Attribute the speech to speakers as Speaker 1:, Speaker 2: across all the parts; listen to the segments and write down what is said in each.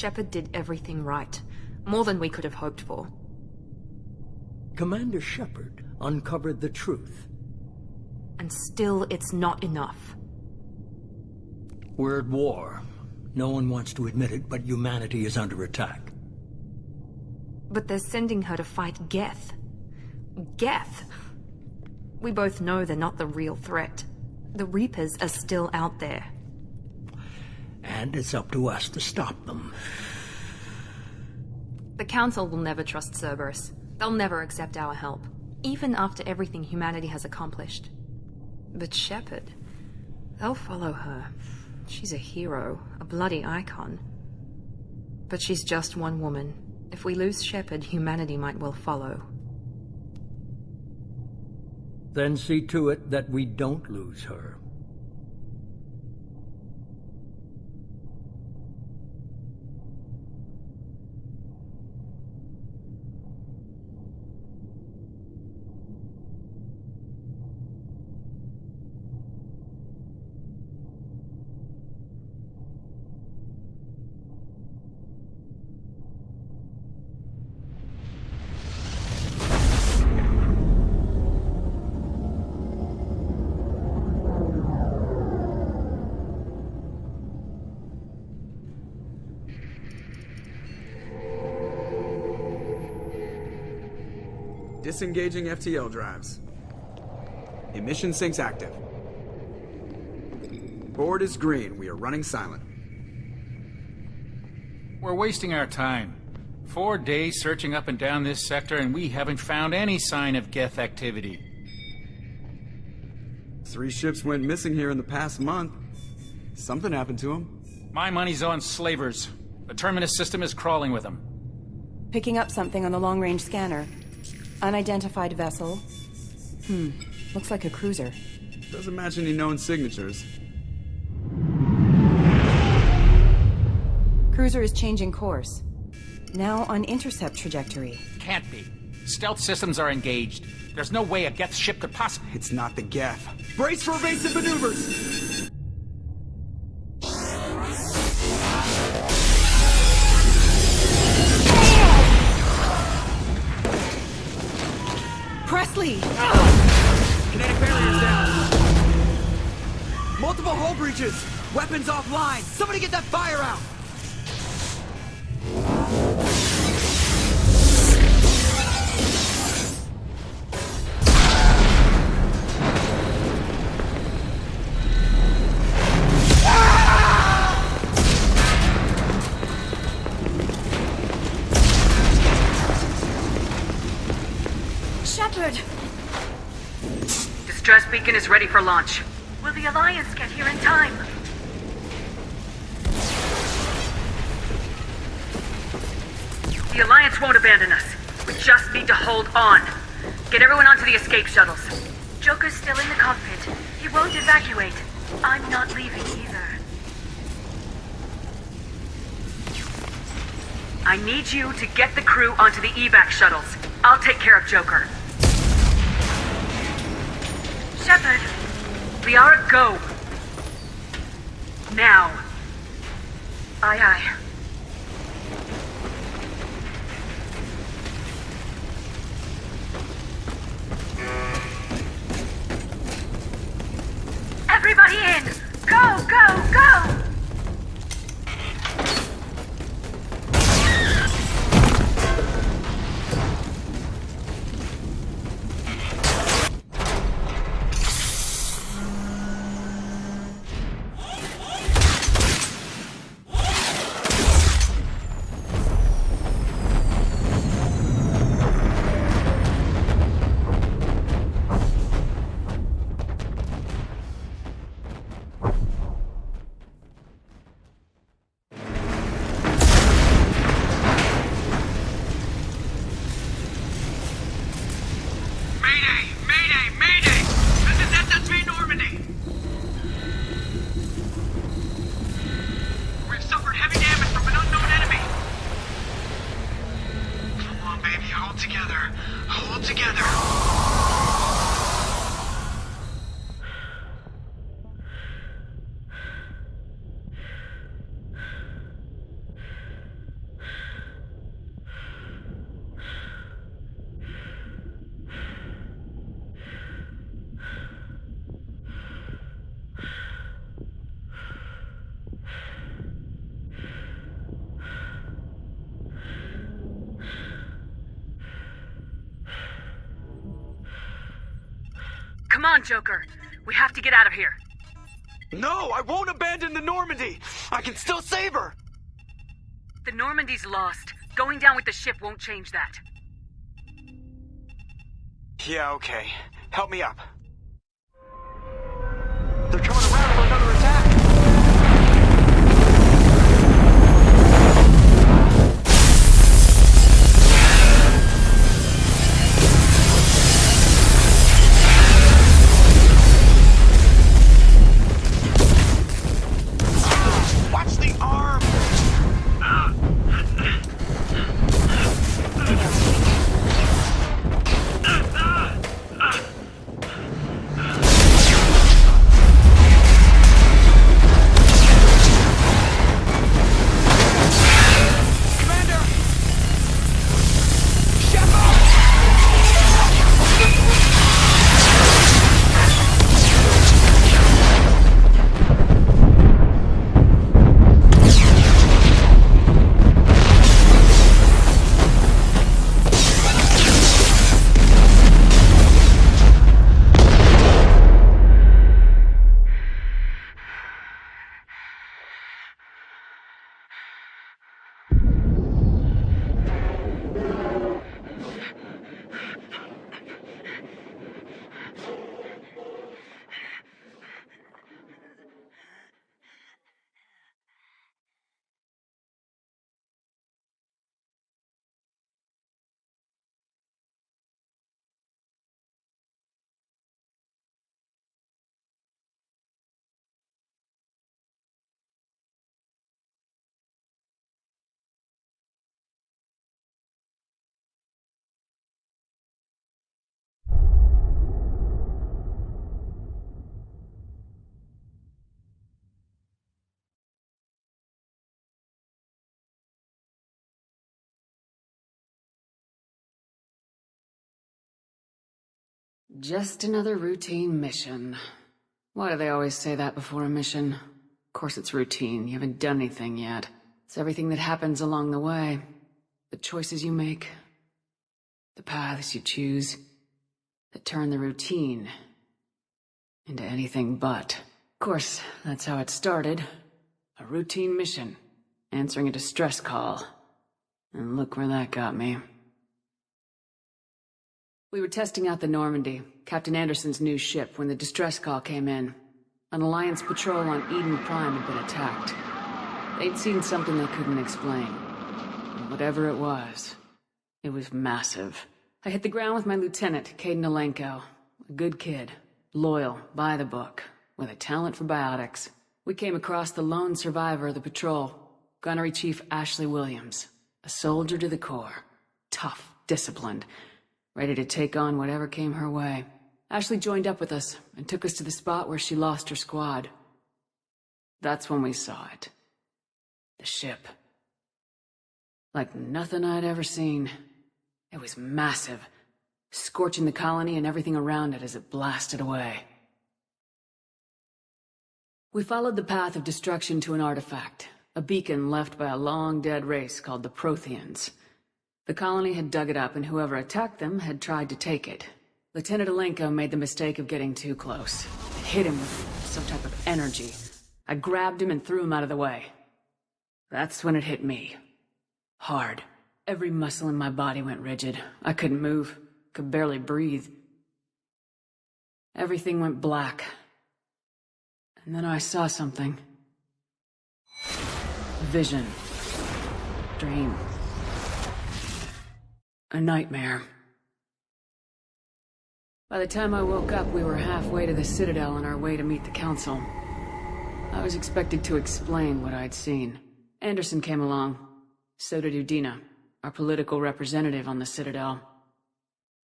Speaker 1: Shepard did everything right. More than we could have hoped for.
Speaker 2: Commander Shepard uncovered the truth.
Speaker 1: And still, it's not enough.
Speaker 2: We're at war. No one wants to admit it, but humanity is under attack.
Speaker 1: But they're sending her to fight Geth. Geth! We both know they're not the real threat. The Reapers are still out there.
Speaker 2: And it's up to us to stop them.
Speaker 1: The Council will never trust Cerberus. They'll never accept our help, even after everything humanity has accomplished. But Shepard, they'll follow her. She's a hero, a bloody icon. But she's just one woman. If we lose Shepard, humanity might well follow.
Speaker 2: Then see to it that we don't lose her.
Speaker 3: Disengaging FTL drives. Emission sinks active. Board is green. We are running silent.
Speaker 4: We're wasting our time. 4 days searching up and down this sector, and we haven't found any sign of Geth activity.
Speaker 3: 3 ships went missing here in the past month. Something happened to them.
Speaker 4: My money's on slavers. The Terminus system is crawling with them.
Speaker 5: Picking up something on the long-range scanner. Unidentified vessel. Looks like a cruiser.
Speaker 3: Doesn't match any known signatures.
Speaker 5: Cruiser is changing course. Now on intercept trajectory.
Speaker 4: Can't be. Stealth systems are engaged. There's no way a Geth ship could possibly...
Speaker 3: It's not the Geth. Brace for evasive maneuvers!
Speaker 5: Presley!
Speaker 3: Kinetic barriers down. Multiple hull breaches. Weapons offline. Somebody get that fire out.
Speaker 1: Shepard!
Speaker 6: Distress beacon is ready for launch. Will the Alliance get here in time? The Alliance won't abandon us. We just need to hold on. Get everyone onto the escape shuttles. Joker's still in the cockpit. He won't evacuate. I'm not leaving either. I need you to get the crew onto the evac shuttles. I'll take care of Joker. Shepard, we are a go. Now. Aye, aye. Everybody in! Go, go, go! Come on, Joker. We have to get out of here.
Speaker 3: No, I won't abandon the Normandy! I can still save her!
Speaker 6: The Normandy's lost. Going down with the ship won't change that.
Speaker 3: Yeah, okay. Help me up. They're coming around for another attack! Watch the arm!
Speaker 7: Just another routine mission. Why do they always say that before a mission? Of course it's routine. You haven't done anything yet. It's everything that happens along the way. The choices you make. The paths you choose. That turn the routine into anything but. Of course, that's how it started. A routine mission. Answering a distress call. And look where that got me. We were testing out the Normandy, Captain Anderson's new ship, when the distress call came in. An Alliance patrol on Eden Prime had been attacked. They'd seen something they couldn't explain. And whatever it was massive. I hit the ground with my lieutenant, Caden Alenko. A good kid, loyal, by the book, with a talent for biotics. We came across the lone survivor of the patrol, Gunnery Chief Ashley Williams. A soldier to the core. Tough, disciplined, ready to take on whatever came her way. Ashley joined up with us and took us to the spot where she lost her squad. That's when we saw it. The ship. Like nothing I'd ever seen. It was massive, scorching the colony and everything around it as it blasted away. We followed the path of destruction to an artifact, a beacon left by a long-dead race called the Protheans. The colony had dug it up, and whoever attacked them had tried to take it. Lieutenant Alenko made the mistake of getting too close. It hit him with some type of energy. I grabbed him and threw him out of the way. That's when it hit me. Hard. Every muscle in my body went rigid. I couldn't move. Could barely breathe. Everything went black. And then I saw something. Vision. Dream. A nightmare. By the time I woke up, we were halfway to the Citadel on our way to meet the Council. I was expected to explain what I'd seen. Anderson came along. So did Udina, our political representative on the Citadel.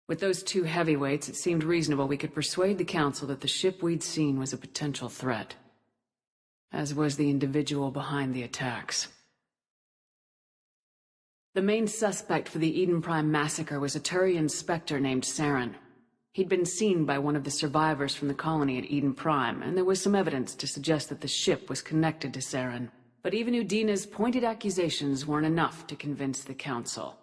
Speaker 7: With those two heavyweights, it seemed reasonable we could persuade the Council that the ship we'd seen was a potential threat. As was the individual behind the attacks. The main suspect for the Eden Prime massacre was a Turian Spectre named Saren. He'd been seen by one of the survivors from the colony at Eden Prime, and there was some evidence to suggest that the ship was connected to Saren. But even Udina's pointed accusations weren't enough to convince the Council.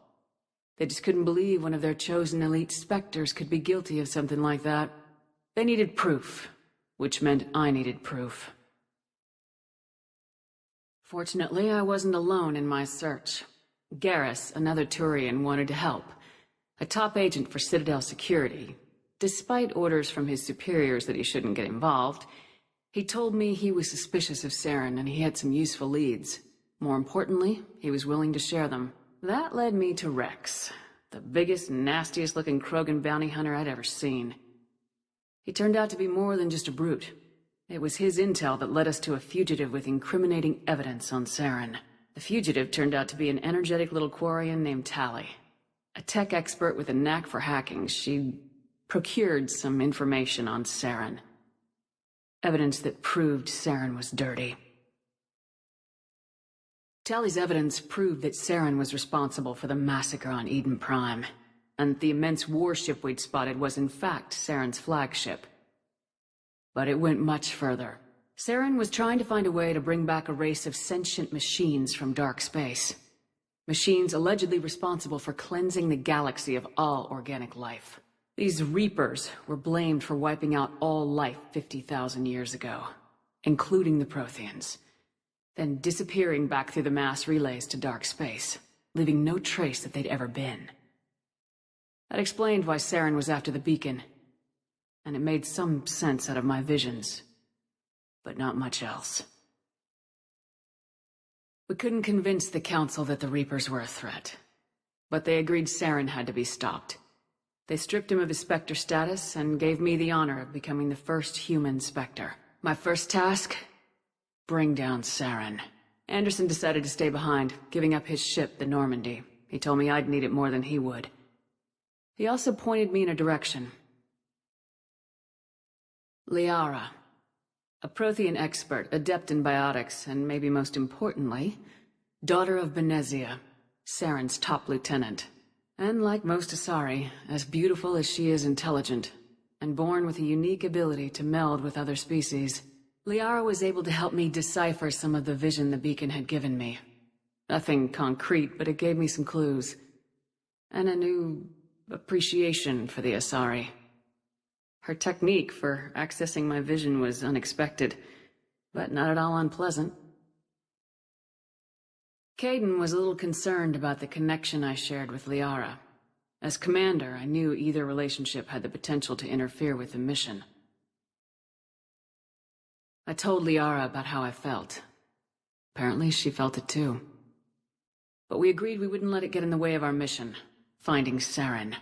Speaker 7: They just couldn't believe one of their chosen elite Spectres could be guilty of something like that. They needed proof, which meant I needed proof. Fortunately, I wasn't alone in my search. Garrus, another Turian, wanted to help. A top agent for Citadel security. Despite orders from his superiors that he shouldn't get involved, he told me he was suspicious of Saren and he had some useful leads. More importantly, he was willing to share them. That led me to Rész, the biggest, nastiest-looking Krogan bounty hunter I'd ever seen. He turned out to be more than just a brute. It was his intel that led us to a fugitive with incriminating evidence on Saren. The fugitive turned out to be an energetic little Quarian named Tali. A tech expert with a knack for hacking, she procured some information on Saren. Evidence that proved Saren was dirty. Tali's evidence proved that Saren was responsible for the massacre on Eden Prime, and the immense warship we'd spotted was in fact Saren's flagship. But it went much further. Saren was trying to find a way to bring back a race of sentient machines from dark space. Machines allegedly responsible for cleansing the galaxy of all organic life. These Reapers were blamed for wiping out all life 50,000 years ago, including the Protheans, then disappearing back through the mass relays to dark space, leaving no trace that they'd ever been. That explained why Saren was after the beacon, and it made some sense out of my visions, but not much else. We couldn't convince the Council that the Reapers were a threat, but they agreed Saren had to be stopped. They stripped him of his Spectre status and gave me the honor of becoming the first human Spectre. My first task? Bring down Saren. Anderson decided to stay behind, giving up his ship, the Normandy. He told me I'd need it more than he would. He also pointed me in a direction. Liara. A Prothean expert, adept in biotics, and maybe most importantly, daughter of Benezia, Saren's top lieutenant. And like most Asari, as beautiful as she is intelligent, and born with a unique ability to meld with other species, Liara was able to help me decipher some of the vision the beacon had given me. Nothing concrete, but it gave me some clues. And a new appreciation for the Asari. Her technique for accessing my vision was unexpected, but not at all unpleasant. Kaidan was a little concerned about the connection I shared with Liara. As commander, I knew either relationship had the potential to interfere with the mission. I told Liara about how I felt. Apparently, she felt it too. But we agreed we wouldn't let it get in the way of our mission, finding Saren.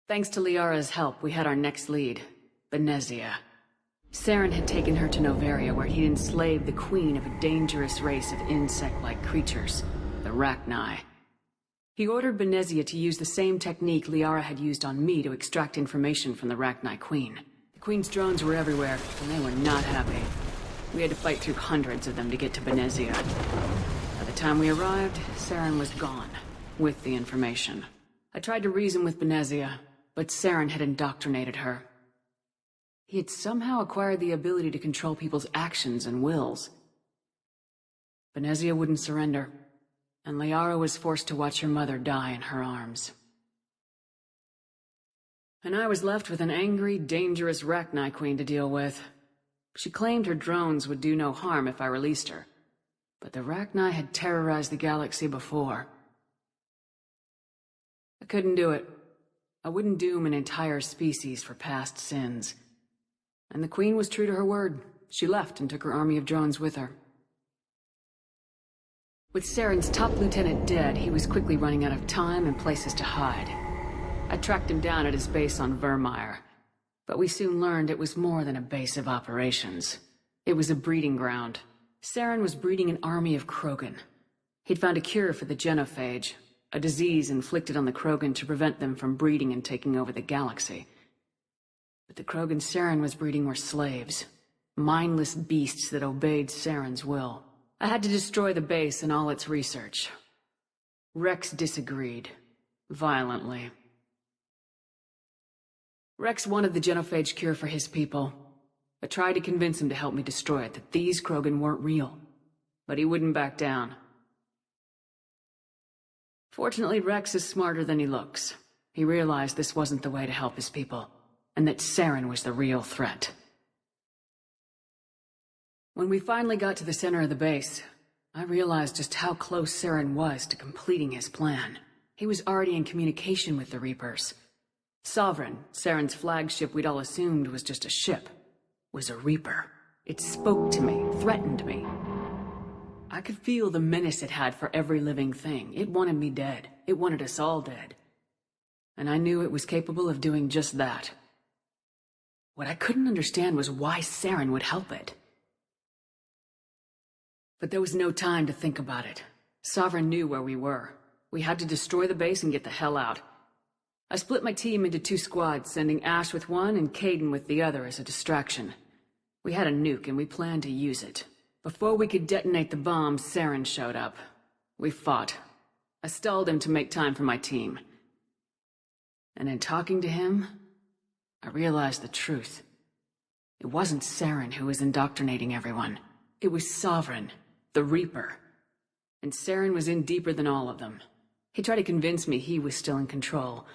Speaker 7: Thanks to Liara's help, we had our next lead, Benezia. Saren had taken her to Noveria, where he'd enslaved the queen of a dangerous race of insect-like creatures, the Rachni. He ordered Benezia to use the same technique Liara had used on me to extract information from the Rachni queen. The queen's drones were everywhere, and they were not happy. We had to fight through hundreds of them to get to Benezia. By the time we arrived, Saren was gone, with the information. I tried to reason with Benezia, but Saren had indoctrinated her. He had somehow acquired the ability to control people's actions and wills. Benezia wouldn't surrender, and Liara was forced to watch her mother die in her arms. And I was left with an angry, dangerous Rachni queen to deal with. She claimed her drones would do no harm if I released her, but the Rachni had terrorized the galaxy before. I couldn't do it. I wouldn't doom an entire species for past sins. And the queen was true to her word. She left and took her army of drones with her. With Saren's top lieutenant dead, he was quickly running out of time and places to hide. I tracked him down at his base on Vermeer, but we soon learned it was more than a base of operations. It was a breeding ground. Saren was breeding an army of Krogan. He'd found a cure for the genophage, a disease inflicted on the Krogan to prevent them from breeding and taking over the galaxy. But the Krogan Saren was breeding were slaves, mindless beasts that obeyed Saren's will. I had to destroy the base and all its research. Rész disagreed, violently. Rész wanted the genophage cure for his people. I tried to convince him to help me destroy it, that these Krogan weren't real. But he wouldn't back down. Fortunately, Rész is smarter than he looks. He realized this wasn't the way to help his people. and that Saren was the real threat. When we finally got to the center of the base, I realized just how close Saren was to completing his plan. He was already in communication with the Reapers. Sovereign, Saren's flagship we'd all assumed was just a ship, was a Reaper. It spoke to me, threatened me. I could feel the menace it had for every living thing. It wanted me dead. It wanted us all dead. And I knew it was capable of doing just that. What I couldn't understand was why Saren would help it. But there was no time to think about it. Sovereign knew where we were. We had to destroy the base and get the hell out. I split my team into 2 squads, sending Ash with one and Caden with the other as a distraction. We had a nuke and we planned to use it. Before we could detonate the bomb, Saren showed up. We fought. I stalled him to make time for my team. And in talking to him, I realized the truth. It wasn't Saren who was indoctrinating everyone. It was Sovereign, the Reaper. And Saren was in deeper than all of them. He tried to convince me he was still in control.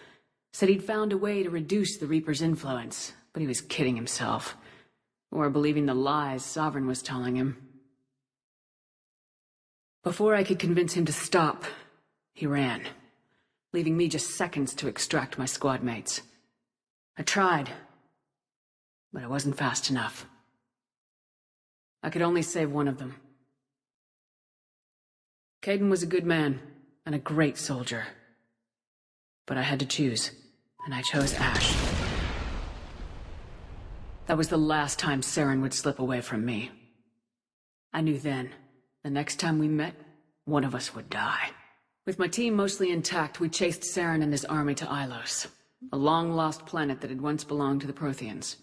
Speaker 7: Said he'd found a way to reduce the Reaper's influence, but he was kidding himself. Or believing the lies Sovereign was telling him. Before I could convince him to stop, he ran, leaving me just seconds to extract my squad mates. I tried, but I wasn't fast enough. I could only save one of them. Caden was a good man and a great soldier. But I had to choose, and I chose Ash. That was the last time Saren would slip away from me. I knew then, the next time we met, one of us would die. With my team mostly intact, we chased Saren and his army to Ilos, a long-lost planet that had once belonged to the Protheans.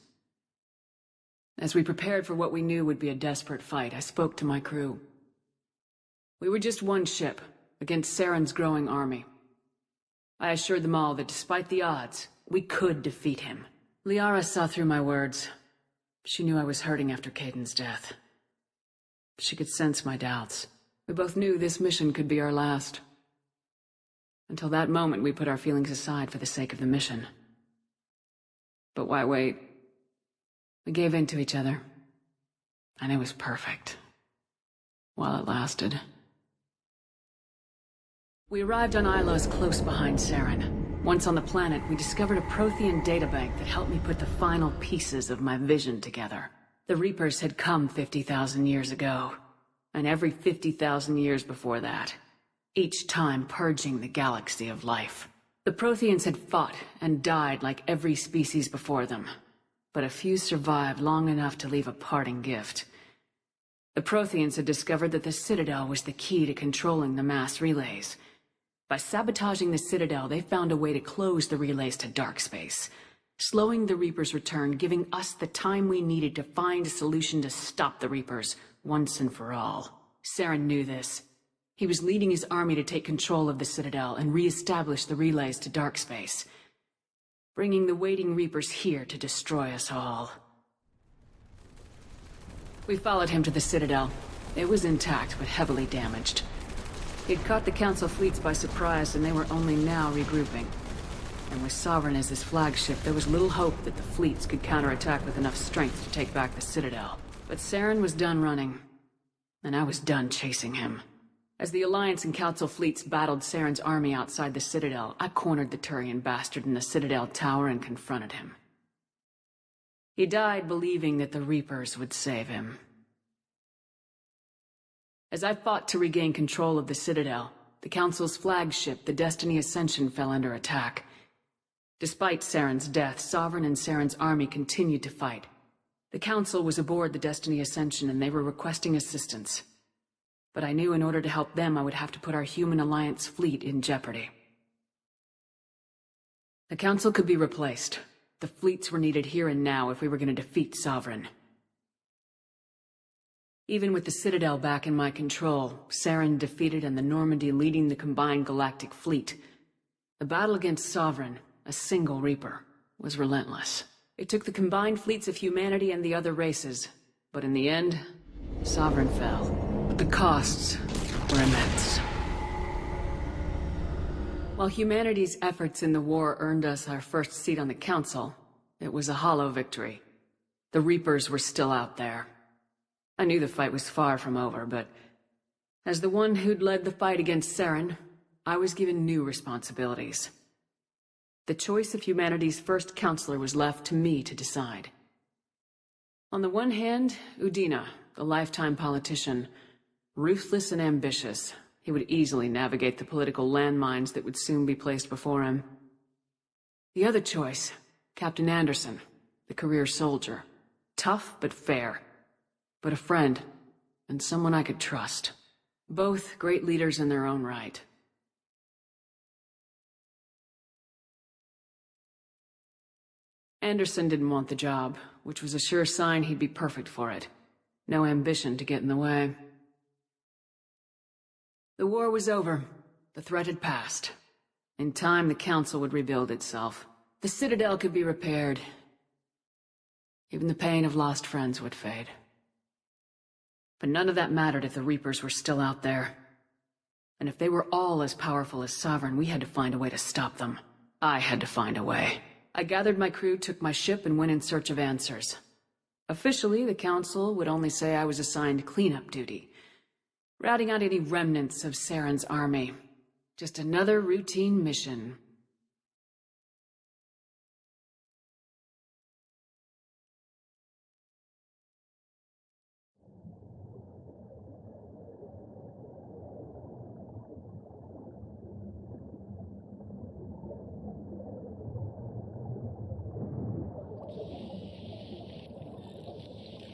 Speaker 7: As we prepared for what we knew would be a desperate fight, I spoke to my crew. We were just one ship, against Saren's growing army. I assured them all that despite the odds, we could defeat him. Liara saw through my words. She knew I was hurting after Caden's death. She could sense my doubts. We both knew this mission could be our last. Until that moment, we put our feelings aside for the sake of the mission. But why wait? We gave in to each other. And it was perfect. While it lasted. We arrived on Ilos close behind Saren. Once on the planet, we discovered a Prothean databank that helped me put the final pieces of my vision together. The Reapers had come 50,000 years ago, and every 50,000 years before that, each time purging the galaxy of life. The Protheans had fought and died like every species before them, but a few survived long enough to leave a parting gift. The Protheans had discovered that the Citadel was the key to controlling the mass relays. By sabotaging the Citadel, they found a way to close the relays to dark space, slowing the Reapers' return, giving us the time we needed to find a solution to stop the Reapers once and for all. Saren knew this. He was leading his army to take control of the Citadel and re-establish the relays to dark space, bringing the waiting Reapers here to destroy us all. We followed him to the Citadel. It was intact, but heavily damaged. He'd caught the Council fleets by surprise, and they were only now regrouping. And with Sovereign as his flagship, there was little hope that the fleets could counterattack with enough strength to take back the Citadel. But Saren was done running, and I was done chasing him. As the Alliance and Council fleets battled Saren's army outside the Citadel, I cornered the Turian bastard in the Citadel tower and confronted him. He died believing that the Reapers would save him. As I fought to regain control of the Citadel, the Council's flagship, the Destiny Ascension, fell under attack. Despite Saren's death, Sovereign and Saren's army continued to fight. The Council was aboard the Destiny Ascension and they were requesting assistance. But I knew in order to help them, I would have to put our human Alliance fleet in jeopardy. The Council could be replaced. The fleets were needed here and now if we were going to defeat Sovereign. Even with the Citadel back in my control, Saren defeated and the Normandy leading the combined galactic fleet, the battle against Sovereign, a single Reaper, was relentless. It took the combined fleets of humanity and the other races, but in the end, Sovereign fell. But the costs were immense. While humanity's efforts in the war earned us our first seat on the Council, It was a hollow victory. The Reapers were still out there. I knew the fight was far from over, but as the one who'd led the fight against Saren, I was given new responsibilities. The choice of humanity's first counselor was left to me to decide. On the one hand, Udina, the lifetime politician, ruthless and ambitious. He would easily navigate the political landmines that would soon be placed before him. The other choice, Captain Anderson, the career soldier. Tough but fair. But a friend, and someone I could trust. Both great leaders in their own right. Anderson didn't want the job, which was a sure sign he'd be perfect for it. No ambition to get in the way. The war was over. The threat had passed. In time, the Council would rebuild itself. The Citadel could be repaired. Even the pain of lost friends would fade. But none of that mattered if the Reapers were still out there. And if they were all as powerful as Sovereign, we had to find a way to stop them. I had to find a way. I gathered my crew, took my ship, and went in search of answers. Officially, the Council would only say I was assigned cleanup duty, routing out any remnants of Saren's army. Just another routine mission.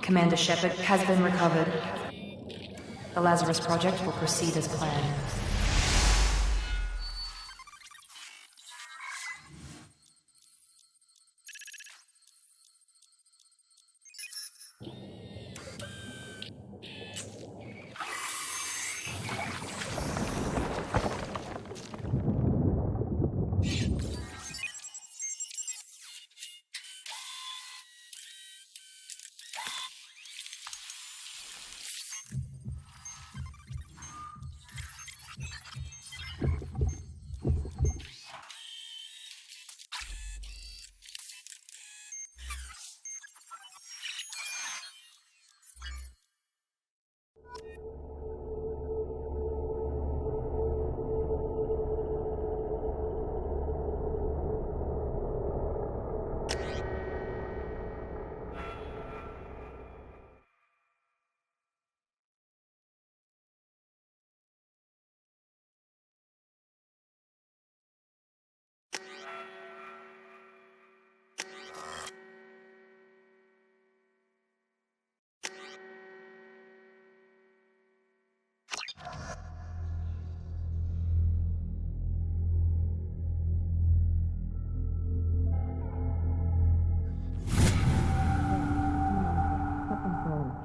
Speaker 1: Commander Shepard has been recovered. The Lazarus Project will proceed as planned.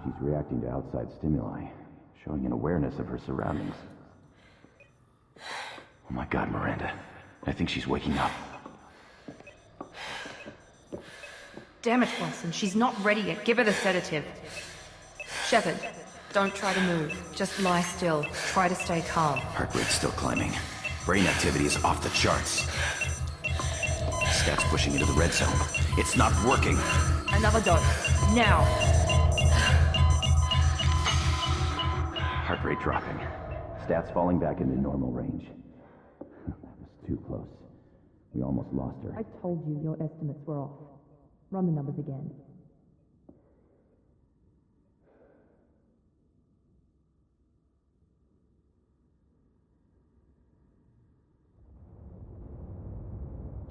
Speaker 8: She's reacting to outside stimuli, showing an awareness of her surroundings. Oh my God, Miranda. I think she's waking up.
Speaker 1: Damn it, Wilson. She's not ready yet. Give her the sedative. Shepard, don't try to move. Just lie still. Try to stay calm.
Speaker 8: Heart rate's still climbing. Brain activity is off the charts. Stats pushing into the red zone. It's not working.
Speaker 1: Another dose. Now.
Speaker 8: Heart rate dropping. Stats falling back into normal range. That was too close. We almost lost her.
Speaker 1: I told you your estimates were off. Run the numbers again.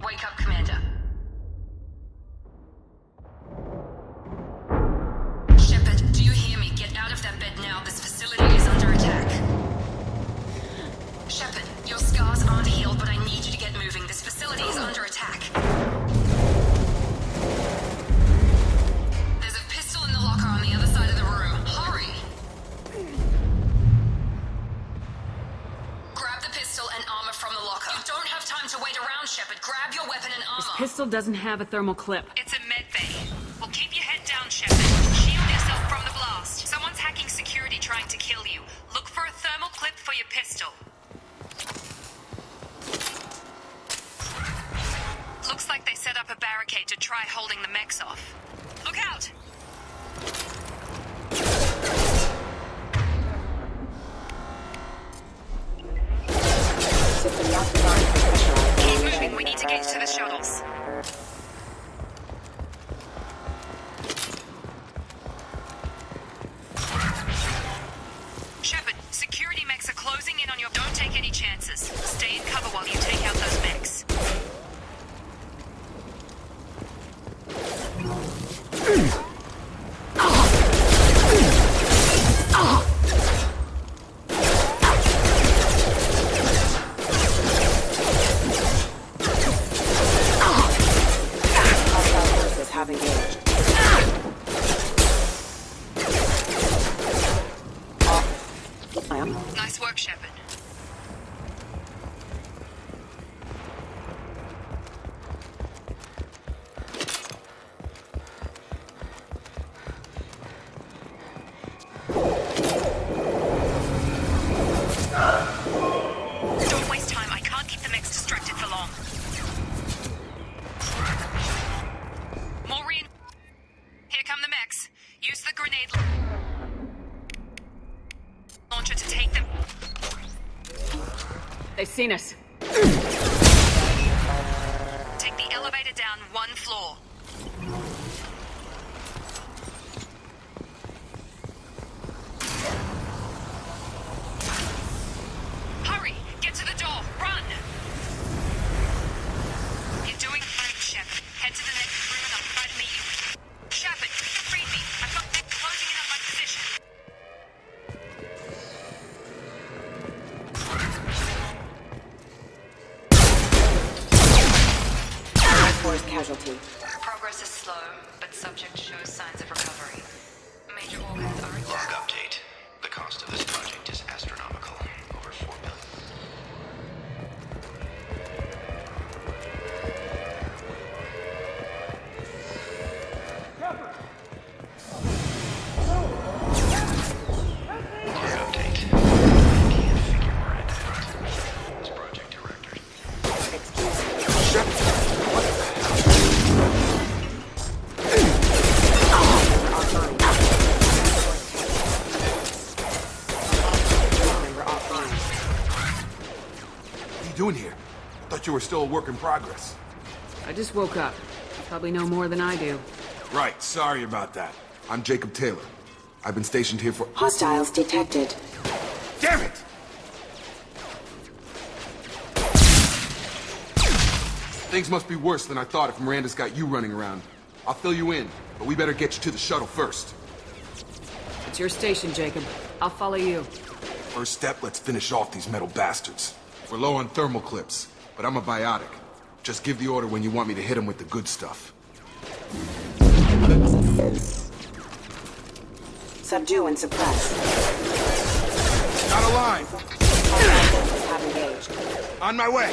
Speaker 6: Wake up, Commander. Shepard, do you hear me? Get out of that bed now. This facility is under attack. Shepard, your scars aren't healed, but I need you to get moving. This facility is under attack. There's a pistol in the locker on the other side of the room. Hurry! Grab the pistol and armor from the locker. You don't have time to wait around, Shepard. Grab your weapon and
Speaker 7: This
Speaker 6: armor.
Speaker 7: pistol doesn't have a thermal clip.
Speaker 9: It's a med bay. Well, keep your head down, Shepard. Shield yourself from the blast. Someone's hacking security trying to kill you. Look for a thermal clip for your pistol. Looks like they set up a barricade to try holding the mechs off. Look out! Keep moving, we need to get to the shuttles. Shepard, security mechs are closing in on your... Don't take any chances. Stay in cover while you take out those mechs. Nice work, Shepard. Don't waste time. I can't keep the mechs distracted for long. Maureen, here come the mechs. Use the grenade launcher to take them.
Speaker 7: They've seen us.
Speaker 9: Take the elevator down 1 floor. Hurry! Get to the door! Run! You're doing fine, Shepard. Head to the next room and I'll try to meet you. Shepard, read me. I've got them closing in on my position.
Speaker 5: Force casualty.
Speaker 9: Progress is slow, but subject shows signs of recovery. Major organs are
Speaker 10: Log update. The cost of this project is astronomical. Over $4 billion. Log update. Can't figure where it is. This project director.
Speaker 11: What are you doing here? I thought you were still a work in progress.
Speaker 7: I just woke up. You probably know more than I do.
Speaker 11: Right, sorry about that. I'm Jacob Taylor. I've been stationed here for...
Speaker 5: Hostiles detected.
Speaker 11: Damn it! Things must be worse than I thought if Miranda's got you running around. I'll fill you in, but we better get you to the shuttle first.
Speaker 7: It's your station, Jacob. I'll follow you.
Speaker 11: First step, let's finish off these metal bastards. We're low on thermal clips, but I'm a biotic. Just give the order when you want me to hit them with the good stuff.
Speaker 5: Subdue and suppress.
Speaker 11: Not alive!
Speaker 5: Have engaged.
Speaker 11: On my way!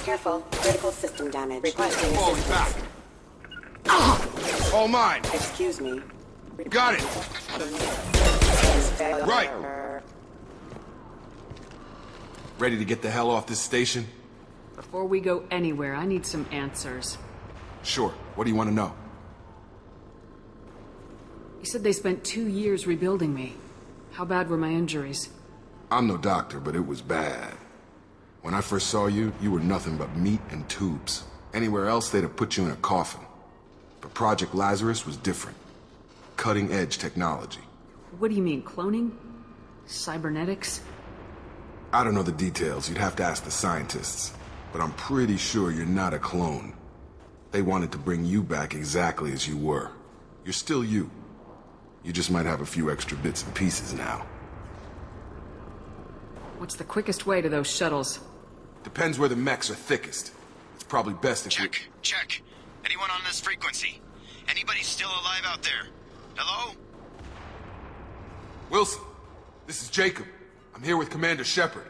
Speaker 5: Careful. Critical system damage. Requesting
Speaker 11: Falling
Speaker 5: assistance.
Speaker 11: back. All mine.
Speaker 5: Excuse me.
Speaker 11: Got it. Right. Ready to get the hell off this station?
Speaker 7: Before we go anywhere, I need some answers.
Speaker 11: Sure. What do you want to know?
Speaker 7: You said they spent 2 years rebuilding me. How bad were my injuries?
Speaker 11: I'm no doctor, but it was bad. When I first saw you, you were nothing but meat and tubes. Anywhere else, they'd have put you in a coffin. But Project Lazarus was different. Cutting-edge technology.
Speaker 7: What do you mean, cloning? Cybernetics?
Speaker 11: I don't know the details. You'd have to ask the scientists. But I'm pretty sure you're not a clone. They wanted to bring you back exactly as you were. You're still you. You just might have a few extra bits and pieces now.
Speaker 7: What's the quickest way to those shuttles?
Speaker 11: Depends where the mechs are thickest. It's probably best if
Speaker 10: Check. Anyone on this frequency? Anybody still alive out there? Hello?
Speaker 11: Wilson, this is Jacob. I'm here with Commander Shepard.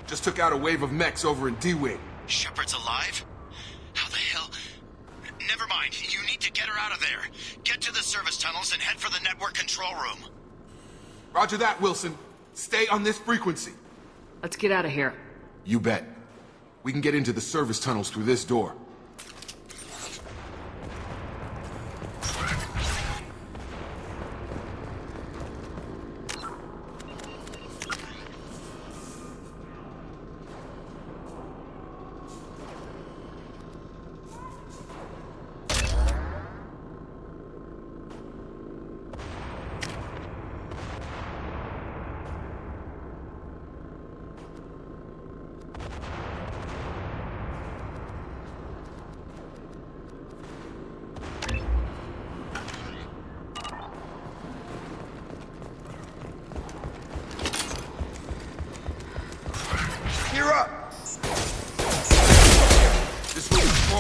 Speaker 11: Just took out a wave of mechs over in D-Wing.
Speaker 10: Shepard's alive? How the hell? Never mind. You need to get her out of there. Get to the service tunnels and head for the network control room.
Speaker 11: Roger that, Wilson. Stay on this frequency.
Speaker 7: Let's get out of here.
Speaker 11: You bet. We can get into the service tunnels through this door.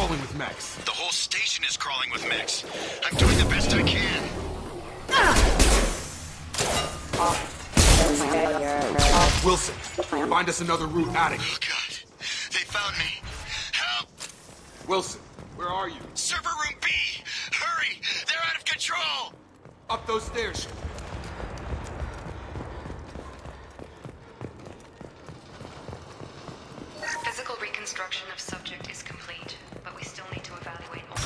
Speaker 11: With mechs.
Speaker 10: The whole station is crawling with mechs. I'm doing the best I can.
Speaker 11: Wilson, find us another route out of here.
Speaker 10: Oh, God. They found me. Help!
Speaker 11: Wilson, where are you?
Speaker 10: Server room B! Hurry! They're out of control!
Speaker 11: Up those stairs.
Speaker 9: Physical reconstruction of subject is complete, but we still need to evaluate all.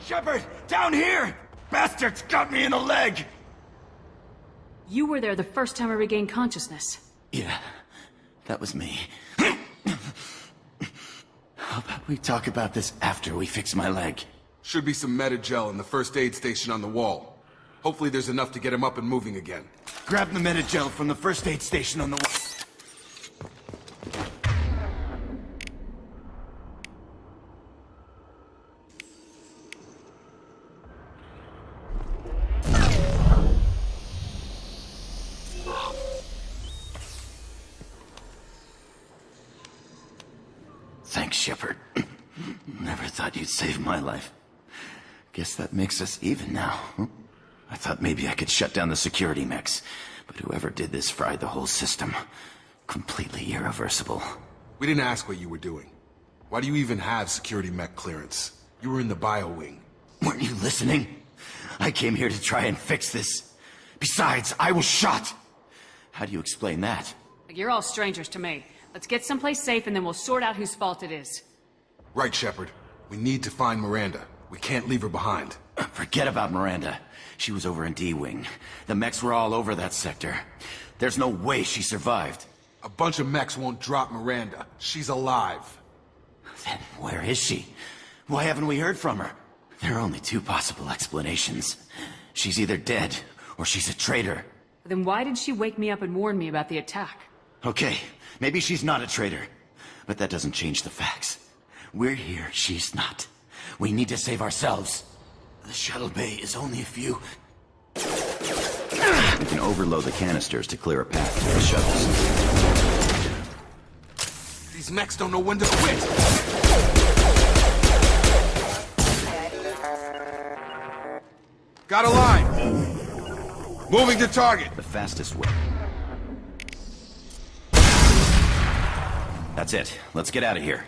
Speaker 12: Shepard! Down here! Bastards got me in the leg!
Speaker 5: You were there the first time I regained consciousness.
Speaker 12: Yeah, that was me. How about we talk about this after we fix my leg?
Speaker 11: Should be some meta-gel in the first aid station on the wall. Hopefully there's enough to get him up and moving again.
Speaker 12: Grab the meta-gel from the first aid station on the wall. Thanks, Shepard. Never thought you'd save my life. Guess that makes us even now. I thought maybe I could shut down the security mechs, but whoever did this fried the whole system. Completely irreversible.
Speaker 11: We didn't ask what you were doing. Why do you even have security mech clearance? You were in the bio wing.
Speaker 12: Weren't you listening? I came here to try and fix this. Besides, I was shot. How do you explain that?
Speaker 5: You're all strangers to me. Let's get someplace safe and then we'll sort out whose fault it is.
Speaker 11: Right, Shepard. We need to find Miranda. We can't leave her behind.
Speaker 12: Forget about Miranda. She was over in D-Wing. The mechs were all over that sector. There's no way she survived.
Speaker 11: A bunch of mechs won't drop Miranda. She's alive.
Speaker 12: Then where is she? Why haven't we heard from her? There are only two possible explanations. She's either dead, or she's a traitor.
Speaker 5: Then why did she wake me up and warn me about the attack?
Speaker 12: Okay, maybe she's not a traitor. But that doesn't change the facts. We're here, she's not. We need to save ourselves. The shuttle bay is only a few...
Speaker 8: We can overload the canisters to clear a path to the shuttles.
Speaker 11: These mechs don't know when to quit! Got a line! Moving to target!
Speaker 8: The fastest way.
Speaker 12: That's it. Let's get out of here.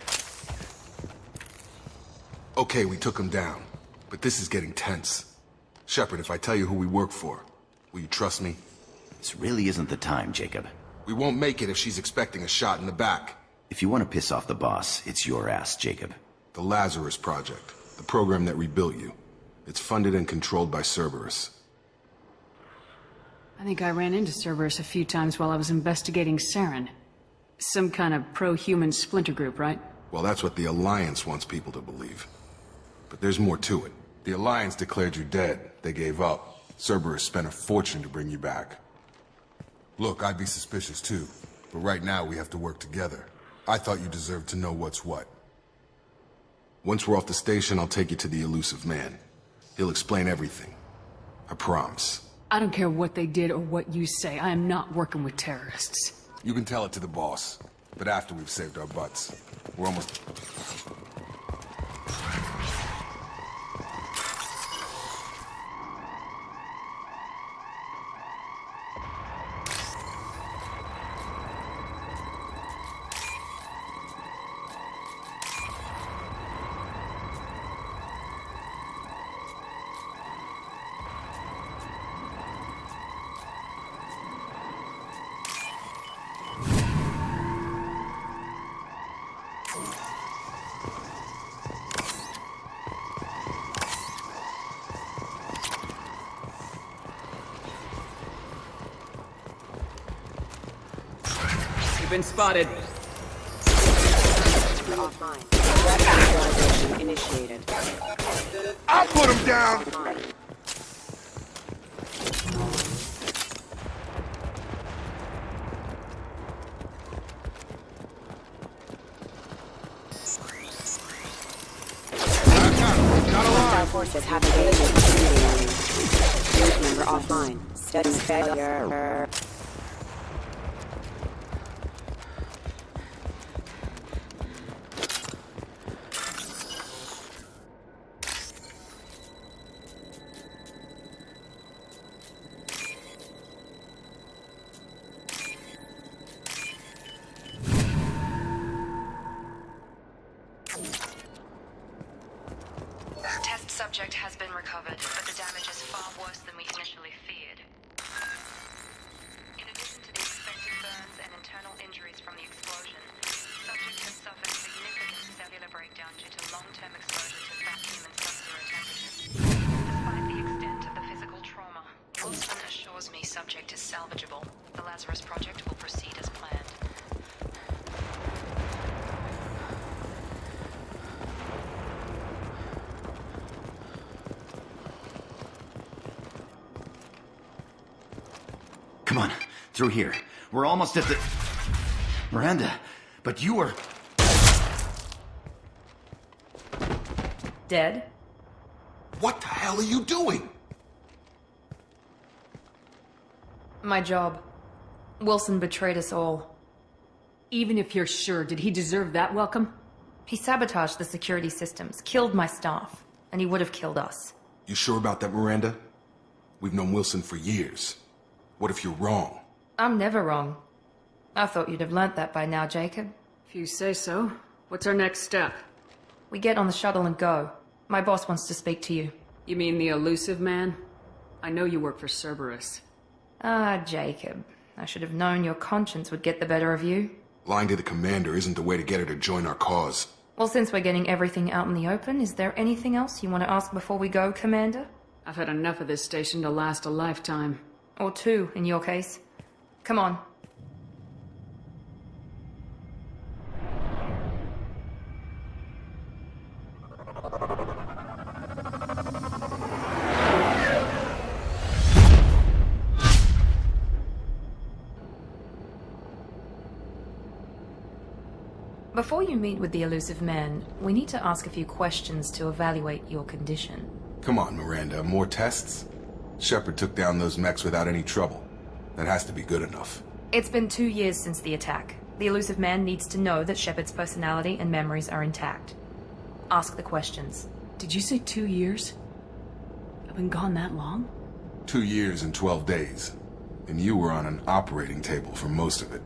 Speaker 11: Okay, we took him down. But this is getting tense. Shepard, if I tell you who we work for, will you trust me?
Speaker 8: This really isn't the time, Jacob.
Speaker 11: We won't make it if she's expecting a shot in the back.
Speaker 8: If you want to piss off the boss, it's your ass, Jacob.
Speaker 11: The Lazarus Project. The program that rebuilt you. It's funded and controlled by Cerberus.
Speaker 5: I think I ran into Cerberus a few times while I was investigating Saren. Some kind of pro-human splinter group, right?
Speaker 11: Well, that's what the Alliance wants people to believe. But there's more to it. The Alliance declared you dead. They gave up. Cerberus spent a fortune to bring you back. Look, I'd be suspicious too. But right now, we have to work together. I thought you deserved to know what's what. Once we're off the station, I'll take you to the elusive man. He'll explain everything. I promise.
Speaker 5: I don't care what they did or what you say. I am not working with terrorists.
Speaker 11: You can tell it to the boss. But after we've saved our butts. We're almost...
Speaker 7: been spotted.
Speaker 5: Offline. Radicalization initiated.
Speaker 11: I'll put him down!
Speaker 5: Hostile forces have engaged in shooting on you. Unit member offline. Study failure.
Speaker 9: Subject has been recovered, but the damage is far worse than we initially feared. In addition to the expected burns and internal injuries from the explosion, subject has suffered significant cellular breakdown due to long-term exposure to vacuum and sub-zero temperatures. Despite the extent of the physical trauma, Wilson assures me subject is salvageable. The Lazarus Project will proceed as planned.
Speaker 12: Come on, through here. We're almost at the... Miranda, but you were...
Speaker 1: Dead?
Speaker 11: What the hell are you doing?
Speaker 1: My job. Wilson betrayed us all.
Speaker 7: Even if you're sure, did he deserve that welcome?
Speaker 1: He sabotaged the security systems, killed my staff, and he would have killed us.
Speaker 11: You sure about that, Miranda? We've known Wilson for years. What if you're wrong?
Speaker 1: I'm never wrong. I thought you'd have learnt that by now, Jacob.
Speaker 7: If you say so. What's our next step?
Speaker 1: We get on the shuttle and go. My boss wants to speak to you.
Speaker 7: You mean the elusive man? I know you work for Cerberus.
Speaker 1: Ah, Jacob. I should have known your conscience would get the better of you.
Speaker 11: Lying to the commander isn't the way to get her to join our cause.
Speaker 1: Well, since we're getting everything out in the open, is there anything else you want to ask before we go, Commander?
Speaker 7: I've had enough of this station to last a lifetime.
Speaker 1: Or two, in your case. Come on. Before you meet with the elusive man, we need to ask a few questions to evaluate your condition.
Speaker 11: Come on, Miranda, more tests? Shepard took down those mechs without any trouble. That has to be good enough.
Speaker 1: It's been 2 years since the attack. The elusive man needs to know that Shepard's personality and memories are intact. Ask the questions.
Speaker 7: Did you say 2 years? I've been gone that long?
Speaker 11: 2 years and 12 days. And you were on an operating table for most of it.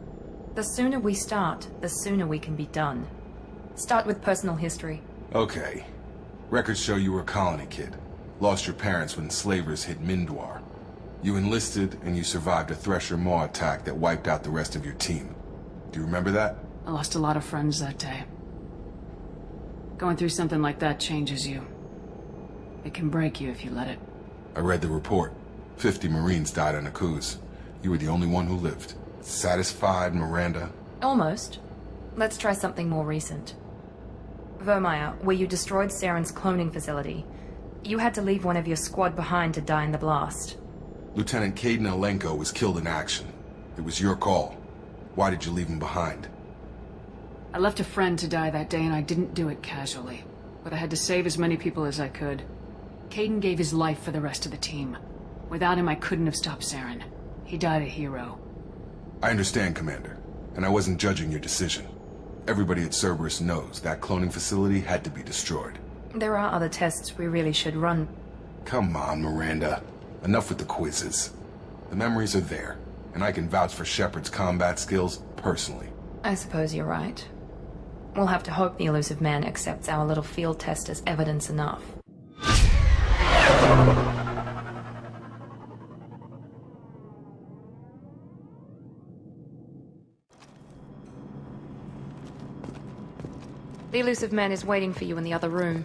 Speaker 1: The sooner we start, the sooner we can be done. Start with personal history.
Speaker 11: Okay. Records show you were a colony kid. Lost your parents when slavers hit Mindwar. You enlisted and you survived a Thresher Maw attack that wiped out the rest of your team. Do you remember that?
Speaker 7: I lost a lot of friends that day. Going through something like that changes you. It can break you if you let it.
Speaker 11: I read the report. 50 Marines died on a cruise. You were the only one who lived. Satisfied, Miranda?
Speaker 1: Almost. Let's try something more recent. Vermeer, where you destroyed Saren's cloning facility. You had to leave one of your squad behind to die in the blast.
Speaker 11: Lieutenant Caden Alenko was killed in action. It was your call. Why did you leave him behind?
Speaker 7: I left a friend to die that day and I didn't do it casually. But I had to save as many people as I could. Caden gave his life for the rest of the team. Without him, I couldn't have stopped Saren. He died a hero.
Speaker 11: I understand, Commander. And I wasn't judging your decision. Everybody at Cerberus knows that cloning facility had to be destroyed.
Speaker 1: There are other tests we really should run.
Speaker 11: Come on, Miranda. Enough with the quizzes. The memories are there, and I can vouch for Shepard's combat skills personally.
Speaker 1: I suppose you're right. We'll have to hope the elusive man accepts our little field test as evidence enough. The elusive man is waiting for you in the other room.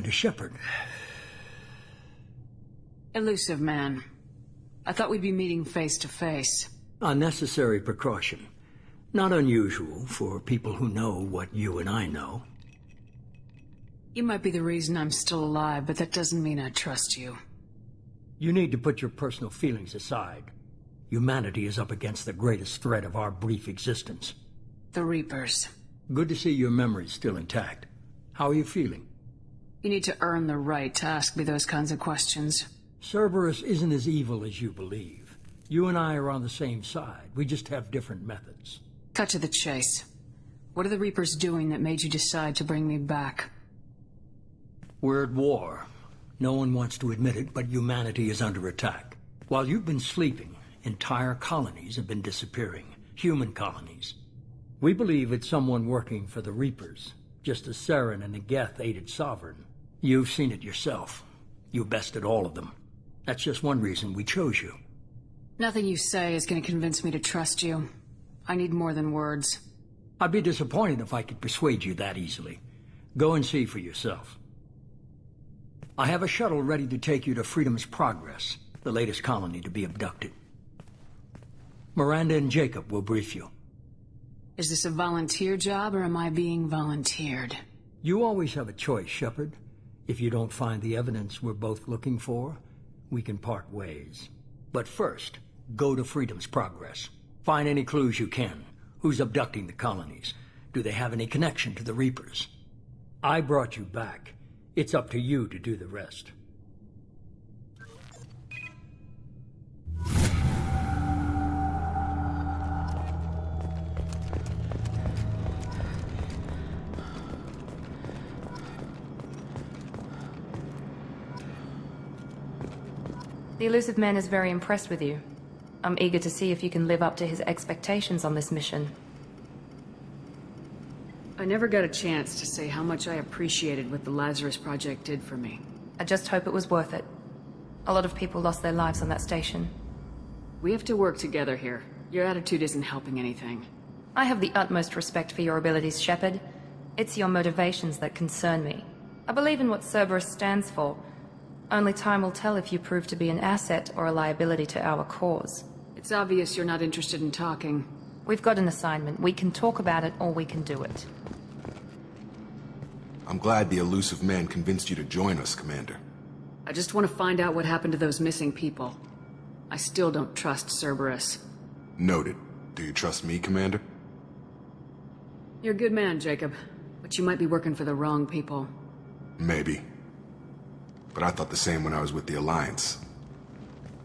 Speaker 2: Commander Shepard.
Speaker 7: Elusive man. I thought we'd be meeting face to face.
Speaker 2: A necessary precaution. Not unusual for people who know what you and I know.
Speaker 7: You might be the reason I'm still alive, but that doesn't mean I trust you.
Speaker 2: You need to put your personal feelings aside. Humanity is up against the greatest threat of our brief existence.
Speaker 7: The Reapers.
Speaker 2: Good to see your memory's still intact. How are you feeling?
Speaker 7: You need to earn the right to ask me those kinds of questions.
Speaker 2: Cerberus isn't as evil as you believe. You and I are on the same side. We just have different methods.
Speaker 7: Cut to the chase. What are the Reapers doing that made you decide to bring me back?
Speaker 2: We're at war. No one wants to admit it, but humanity is under attack. While you've been sleeping, entire colonies have been disappearing. Human colonies. We believe it's someone working for the Reapers, just as Saren and the Geth aided Sovereign. You've seen it yourself. You bested all of them. That's just one reason we chose you.
Speaker 7: Nothing you say is going to convince me to trust you. I need more than words.
Speaker 2: I'd be disappointed if I could persuade you that easily. Go and see for yourself. I have a shuttle ready to take you to Freedom's Progress, the latest colony to be abducted. Miranda and Jacob will brief you.
Speaker 7: Is this a volunteer job, or am I being volunteered?
Speaker 2: You always have a choice, Shepard. If you don't find the evidence we're both looking for, we can part ways. But first, go to Freedom's Progress. Find any clues you can. Who's abducting the colonies? Do they have any connection to the Reapers? I brought you back. It's up to you to do the rest.
Speaker 1: The elusive man is very impressed with you. I'm eager to see if you can live up to his expectations on this mission.
Speaker 7: I never got a chance to say how much I appreciated what the Lazarus Project did for me.
Speaker 1: I just hope it was worth it. A lot of people lost their lives on that station.
Speaker 7: We have to work together here. Your attitude isn't helping anything.
Speaker 1: I have the utmost respect for your abilities, Shepard. It's your motivations that concern me. I believe in what Cerberus stands for. Only time will tell if you prove to be an asset or a liability to our cause.
Speaker 7: It's obvious you're not interested in talking.
Speaker 1: We've got an assignment. We can talk about it, or we can do it.
Speaker 11: I'm glad the elusive man convinced you to join us, Commander.
Speaker 7: I just want to find out what happened to those missing people. I still don't trust Cerberus.
Speaker 11: Noted. Do you trust me, Commander?
Speaker 7: You're a good man, Jacob. But you might be working for the wrong people.
Speaker 11: Maybe. But I thought the same when I was with the Alliance.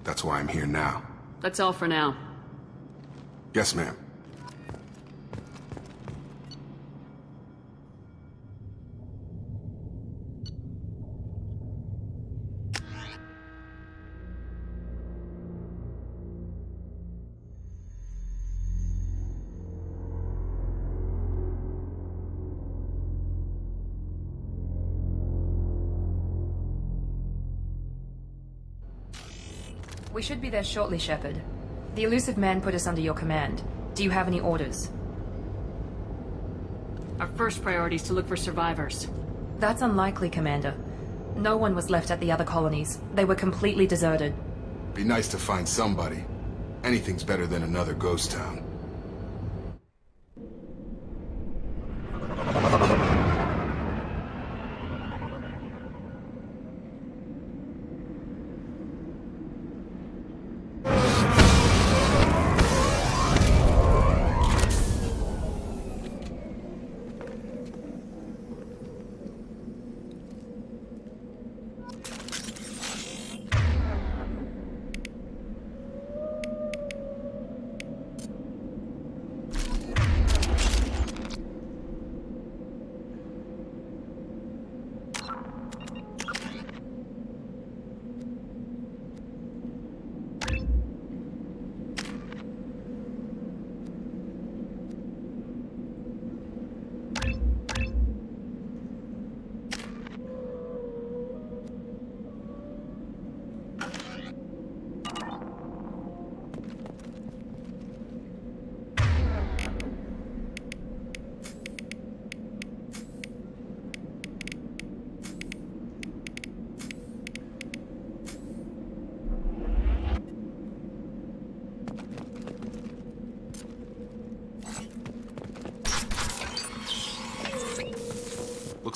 Speaker 11: That's why I'm here now.
Speaker 7: That's all for now.
Speaker 11: Yes, ma'am.
Speaker 1: We should be there shortly, Shepard. The elusive man put us under your command. Do you have any orders?
Speaker 7: Our first priority is to look for survivors.
Speaker 1: That's unlikely, Commander. No one was left at the other colonies. They were completely deserted.
Speaker 11: Be nice to find somebody. Anything's better than another ghost town.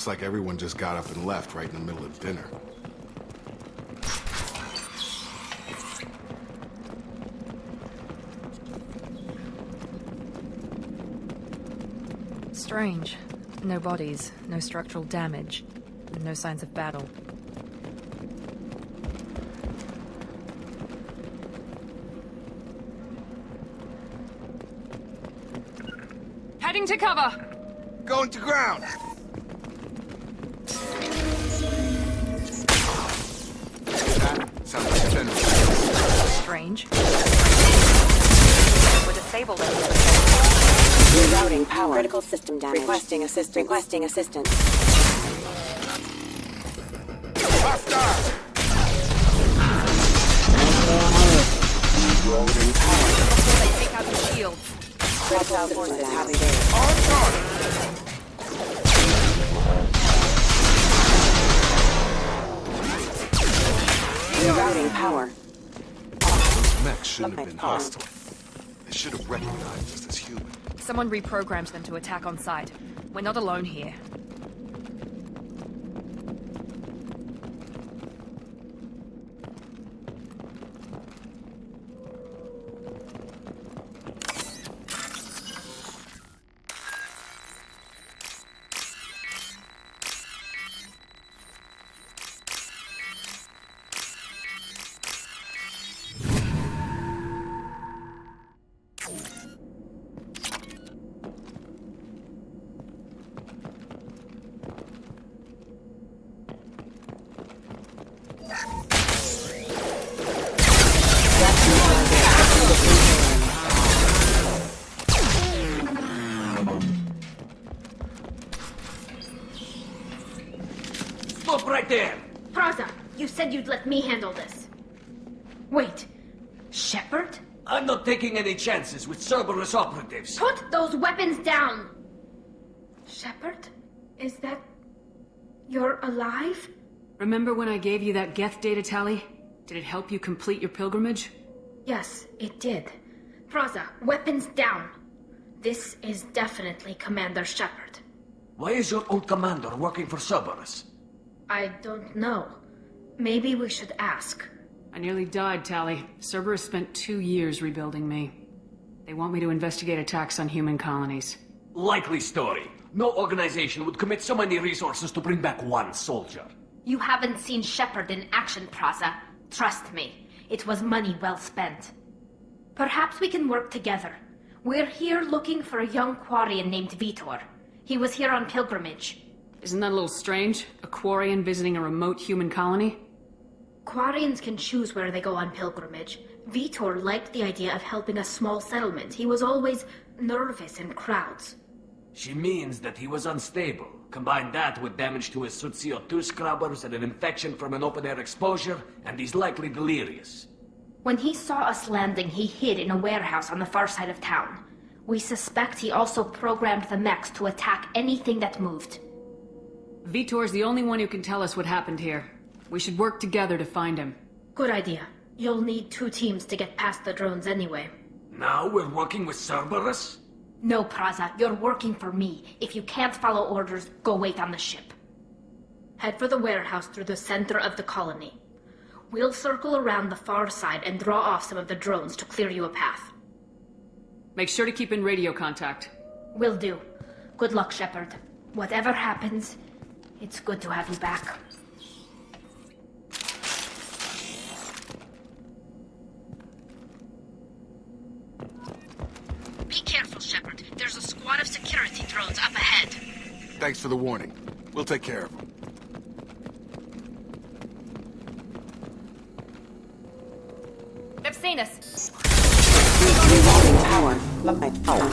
Speaker 11: Looks like everyone just got up and left right in the middle of dinner.
Speaker 1: Strange. No bodies, no structural damage, and no signs of battle. Heading to cover!
Speaker 11: Going to ground! That sounds like a general.
Speaker 1: Strange.
Speaker 6: We're disabled.
Speaker 5: Rerouting power. Critical system damage. Requesting assistance. Requesting assistance.
Speaker 11: Hostile!
Speaker 5: Rerouting power.
Speaker 1: Take out the shield.
Speaker 5: Critical forces have engaged.
Speaker 11: On target!
Speaker 5: Rerouting power.
Speaker 11: Those mechs shouldn't have been hostile. They should have recognized us as human.
Speaker 1: Someone reprogrammed them to attack on sight. We're not alone here.
Speaker 13: Stop right there!
Speaker 14: Praza, you said you'd let me handle this. Wait, Shepard?
Speaker 13: I'm not taking any chances with Cerberus operatives.
Speaker 14: Put those weapons down! Shepard? Is that... you're alive?
Speaker 7: Remember when I gave you that Geth data tally? Did it help you complete your pilgrimage?
Speaker 14: Yes, it did. Praza, weapons down. This is definitely Commander Shepard.
Speaker 13: Why is your old commander working for Cerberus?
Speaker 14: I don't know. Maybe we should ask.
Speaker 7: I nearly died, Tally. Cerberus spent 2 years rebuilding me. They want me to investigate attacks on human colonies.
Speaker 13: Likely story. No organization would commit so many resources to bring back one soldier.
Speaker 14: You haven't seen Shepard in action, Praza. Trust me, it was money well spent. Perhaps we can work together. We're here looking for a young Quarian named Vitor. He was here on pilgrimage.
Speaker 7: Isn't that a little strange? A Quarian visiting a remote human colony?
Speaker 14: Quarians can choose where they go on pilgrimage. Vitor liked the idea of helping a small settlement. He was always nervous in crowds.
Speaker 13: She means that he was unstable. Combine that with damage to his suit CO2 scrubbers and an infection from an open-air exposure, and he's likely delirious.
Speaker 14: When he saw us landing, he hid in a warehouse on the far side of town. We suspect he also programmed the mechs to attack anything that moved.
Speaker 7: Vitor's the only one who can tell us what happened here. We should work together to find him.
Speaker 14: Good idea. You'll need 2 teams to get past the drones anyway.
Speaker 13: Now we're working with Cerberus?
Speaker 14: No, Praza, you're working for me. If you can't follow orders, go wait on the ship. Head for the warehouse through the center of the colony. We'll circle around the far side and draw off some of the drones to clear you a path.
Speaker 7: Make sure to keep in radio contact.
Speaker 14: Will do. Good luck, Shepard. Whatever happens, it's good to have you back. Be careful, Shepard. There's a squad of security drones up ahead.
Speaker 11: Thanks for the warning. We'll take care of them.
Speaker 1: They've seen us.
Speaker 5: Rerouting power. Power.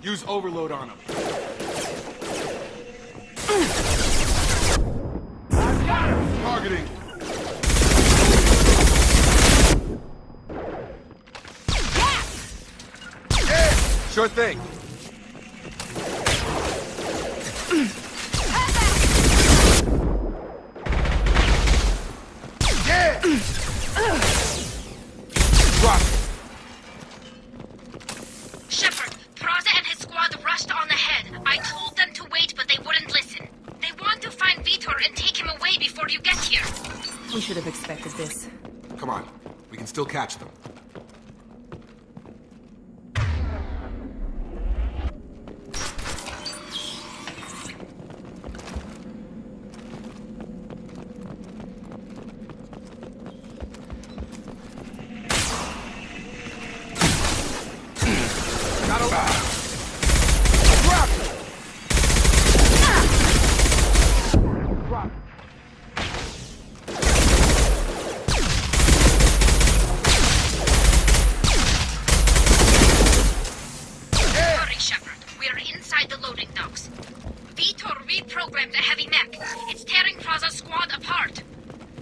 Speaker 11: Use overload on them. Targeting. Yeah!
Speaker 3: Sure thing. Yeah! Drop it.
Speaker 14: Shepard, Praza and his squad rushed on ahead. I told them to wait, but they wouldn't listen. They want to find Vitor and take him away before you get here.
Speaker 1: We should have expected this.
Speaker 11: Come on. We can still catch them.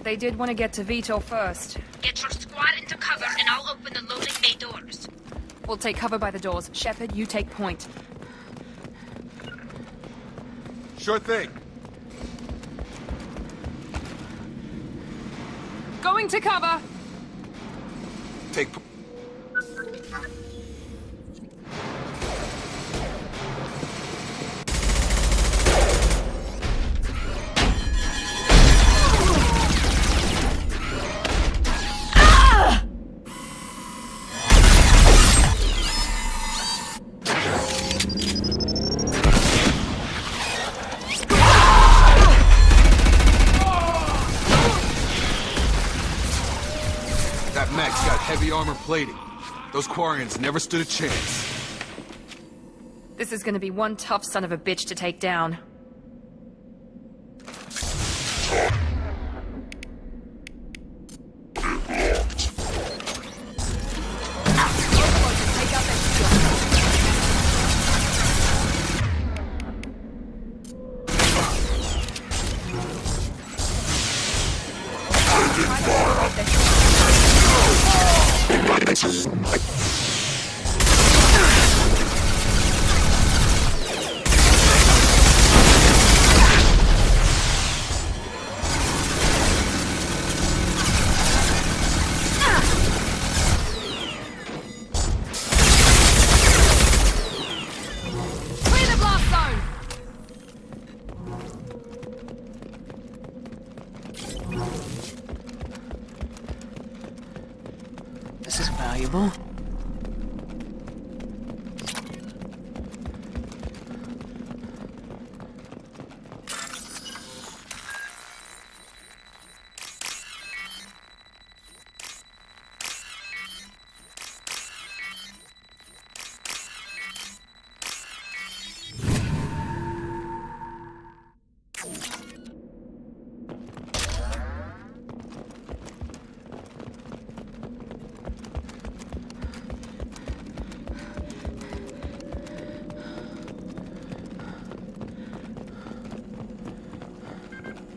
Speaker 1: They did want to get to Vitor first.
Speaker 14: Get your squad into cover and I'll open the loading bay doors.
Speaker 1: We'll take cover by the doors. Shepard, you take point.
Speaker 3: Sure thing.
Speaker 1: Going to cover!
Speaker 11: Take... Heavy armor plating. Those Quarians never stood a chance.
Speaker 1: This is gonna be one tough son of a bitch to take down.
Speaker 7: This is valuable.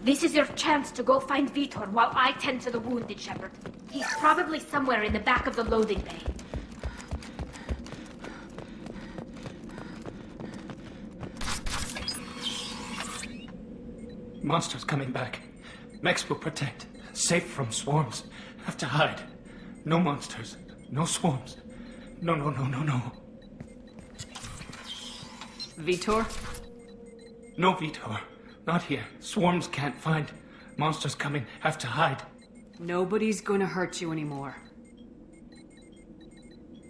Speaker 14: This is your chance to go find Vitor while I tend to the wounded, Shepard. He's probably somewhere in the back of the loading bay.
Speaker 15: Monsters coming back. Mechs will protect. Safe from swarms. Have to hide. No monsters. No swarms. No.
Speaker 7: Vitor?
Speaker 15: No Vitor. Not here. Swarms can't find. Monsters coming. Have to hide.
Speaker 7: Nobody's gonna hurt you anymore.